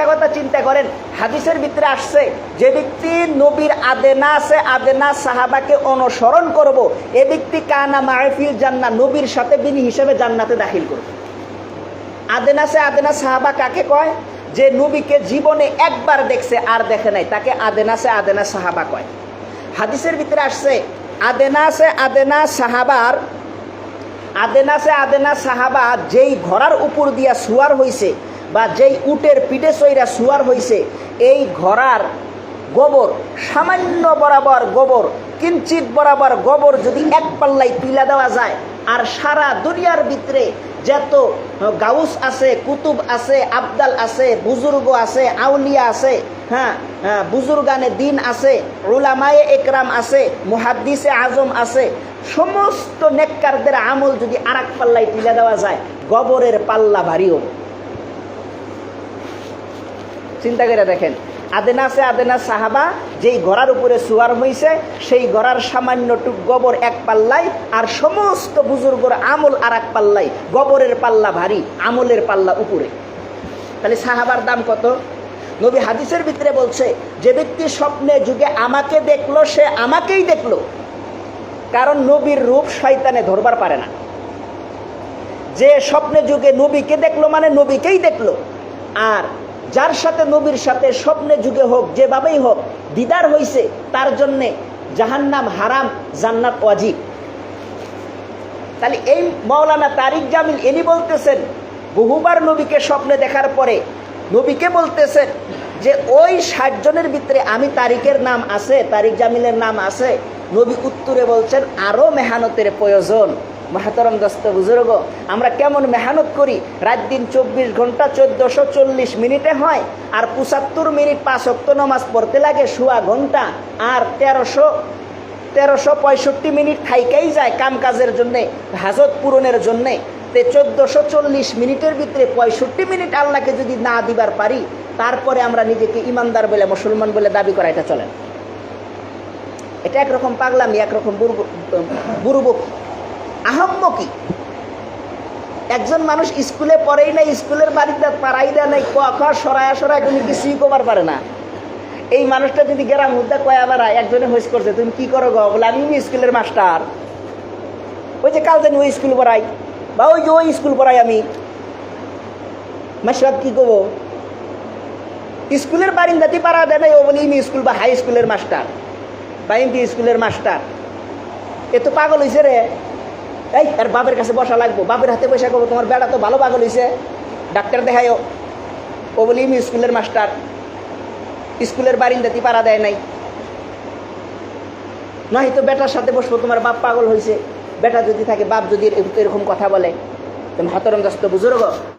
একটা কথা চিন্তা করেন, হাদিসের ভিতরে আসছে যে ব্যক্তি নবীর আদেনা সাহাবাকে অনুসরণ করব, এ ব্যক্তি কানা মাহফিল জান্নাত, নবীর সাথে বিনি হিসেবে জান্নাতে দাখিল করবে। আদেনা সাহাবা কাকে কয়? যে নবীকে জীবনে একবার দেখছে আর দেখে নাই, তাকে আদেনা সাহাবা কয়। হাদিসের ভিতরে আসছে আদেনা সাহাবা যেই ঘোড়ার উপর দিয়া সুয়ার হইছে বা যেই উটের পিঠে চইরা সুয়ার হইছে, এই ঘোড়ার গোবর, সামান্য বরাবর গোবর, কিঞ্চিত বরাবর গোবর যদি এক পাল্লায় তুলে দেওয়া যায়, আর সারা দুনিয়ার ভিতরে যত গাউস আছে, কুতুব আছে, আবদাল আছে, বুজুর্গ আছে, আউলিয়া আছে, বুজুর্গানে দিন আছে, উলামায়ে একরাম আছে, মুহাদ্দিসে আজম আছে, সমস্ত নেককারদের আমল যদি আরেক পাল্লায় তুলে দেওয়া যায়, গোবরের পাল্লা ভারী হবে। চিন্তা করে দেখেন, আদেনা সাহাবা যেই ঘোড়ার উপরে সুয়ার হইছে, সেই ঘোড়ার সামান্যটুক গোবর এক পাল্লাই, আর সমস্ত বুজুর্গর আমল আর এক পাল্লাই, গোবরের পাল্লা ভারী, আমলের পাল্লা উপরে। তাহলে সাহাবার দাম কত? নবী হাদিসের ভিতরে বলছে, যে ব্যক্তি স্বপ্নে যুগে আমাকে দেখলো, সে আমাকেই দেখলো। কারণ নবীর রূপ শয়তানে ধরবার পারে না। যে স্বপ্নে যুগে নবীকে দেখলো মানে নবীকেই দেখলো। আর যার সাথে নবীর সাথে স্বপ্নে যুগে হোক, যেভাবেই হোক, দিদার হইছে, তার জন্যে জাহান্নাম হারাম, জান্নাত ওয়াজিব। তাহলে এই মাওলানা তারিক জামিল ইনি বলতেছেন, বহুবার নবীকে স্বপ্নে দেখার পরে নবীকে বলতেছেন যে ওই 60 জনের ভিতরে আমি তারিকের নাম আছে, তারিক জামিলের নাম আছে। নবী উত্তরে বলছেন আরো মেহনতের প্রয়োজন। মাহতারাম দোস্ত বুজুর্গ, আমরা কেমন মেহনত করি, রাত দিন 24 ঘন্টা 1440 মিনিটে হয়, আর 75 মিনিট 5 ওয়াক্ত নামাজ পড়তে লাগে সোয়া ঘন্টা, আর 1365 মিনিট থাইকাই যায় কাম কাজের জন্যে, হাজত পূরণের জন্যে। 1440 মিনিটের ভিতরে 65 মিনিট আল্লাহকে যদি না দিবার পারি, তারপরে আমরা নিজেকে ইমানদার বলে, মুসলমান বলে দাবি করা, এটা চলেন। এটা একরকম পাগলামি, একরকম বুড়বুকি, আহম্মকি। একজন মানুষ স্কুলে পড়েই নাই, স্কুলের বাড়িতে পাড়াই দেয় নাই, সরায় তুমি কিছুই কবার পারে না। এই মানুষটা যদি গ্রাম মুদ্রা কয়া বেড়ায়, একজনে হইস করছে, তুমি কি করো গো? বলে আমি স্কুলের মাস্টার। ওই যে কাল জানি ওই স্কুল পড়াই, বা ওই যে ওই স্কুল পড়াই আমি। মাস্টার কি করবো? স্কুলের বারিন্দাতি পাড়া দেয় নাই, ও বলে ইমি স্কুল বা হাই স্কুলের মাস্টার বা এমপি স্কুলের মাস্টার। এ তো পাগল হয়েছে রে। এই আর বাপের কাছে বসা লাগবো, বাপের হাতে পয়সা করবো, তোমার বেড়া তো ভালো পাগল হয়েছে, ডাক্তার দেখায়ও। ও বলি আমি স্কুলের মাস্টার, স্কুলের বারিন্দাতি পাড়া দেয় নাই। নয়তো বেটার সাথে বসবো, তোমার বাপ পাগল হয়েছে। বেটা যদি থাকে, বাপ যদি এরকম কথা বলে, তুমি হতরম দস্ত বুজুর্গ।